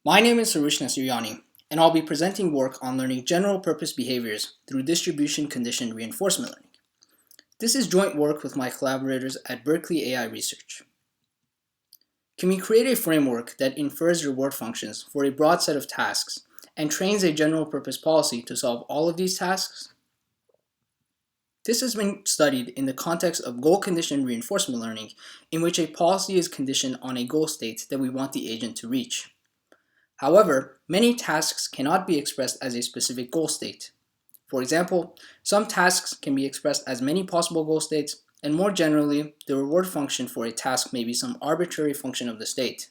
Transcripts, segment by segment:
My name is Sarush Nasiryani, and I'll be presenting work on learning general purpose behaviors through distribution conditioned reinforcement learning. This is joint work with my collaborators at Berkeley AI Research. Can we create a framework that infers reward functions for a broad set of tasks and trains a general purpose policy to solve all of these tasks? This has been studied in the context of goal conditioned reinforcement learning, in which a policy is conditioned on a goal state that we want the agent to reach. However, many tasks cannot be expressed as a specific goal state. For example, some tasks can be expressed as many possible goal states, and more generally, the reward function for a task may be some arbitrary function of the state.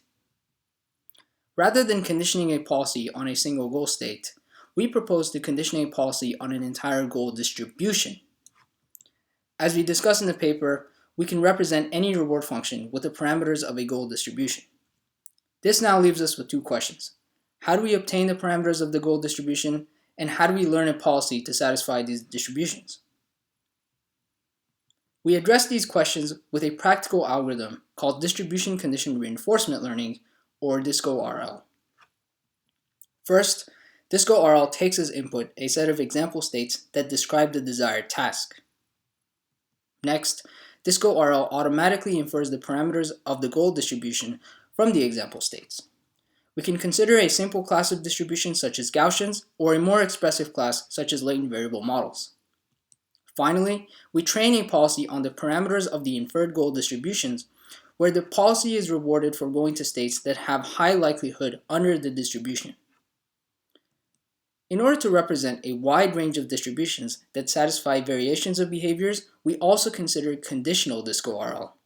Rather than conditioning a policy on a single goal state, we propose to condition a policy on an entire goal distribution. As we discuss in the paper, we can represent any reward function with the parameters of a goal distribution. This now leaves us with two questions. How do we obtain the parameters of the goal distribution, and how do we learn a policy to satisfy these distributions? We address these questions with a practical algorithm called distribution conditioned reinforcement learning, or DisCo-RL. First, DisCo-RL takes as input a set of example states that describe the desired task. Next, DisCo-RL automatically infers the parameters of the goal distribution from the example states. We can consider a simple class of distributions such as Gaussians, or a more expressive class such as latent variable models. Finally, we train a policy on the parameters of the inferred goal distributions, where the policy is rewarded for going to states that have high likelihood under the distribution. In order to represent a wide range of distributions that satisfy variations of behaviors, we also consider conditional DisCo-RL.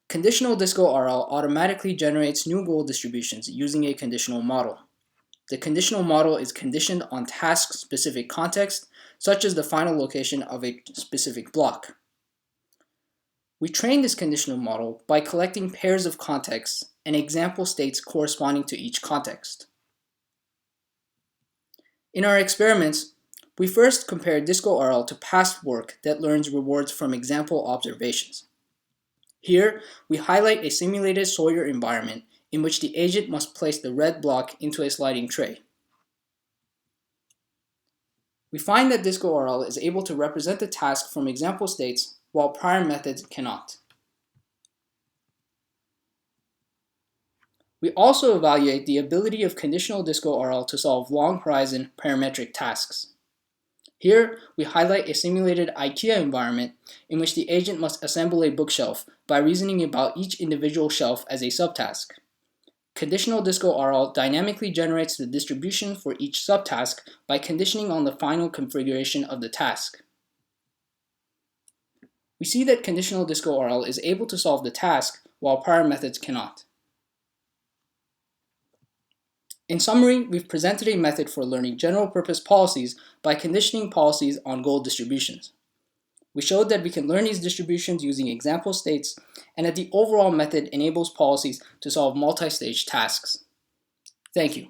Conditional DisCo-RL automatically generates new goal distributions using a conditional model. The conditional model is conditioned on task-specific context, such as the final location of a specific block. We train this conditional model by collecting pairs of contexts and example states corresponding to each context. In our experiments, we first compare DisCo-RL to past work that learns rewards from example observations. Here, we highlight a simulated Sawyer environment in which the agent must place the red block into a sliding tray. We find that DisCo-RL is able to represent the task from example states while prior methods cannot. We also evaluate the ability of conditional DisCo-RL to solve long horizon parametric tasks. Here, we highlight a simulated IKEA environment in which the agent must assemble a bookshelf by reasoning about each individual shelf as a subtask. Conditional DisCo-RL dynamically generates the distribution for each subtask by conditioning on the final configuration of the task. We see that conditional DisCo-RL is able to solve the task while prior methods cannot. In summary, we've presented a method for learning general-purpose policies by conditioning policies on goal distributions. We showed that we can learn these distributions using example states, and that the overall method enables policies to solve multi-stage tasks. Thank you.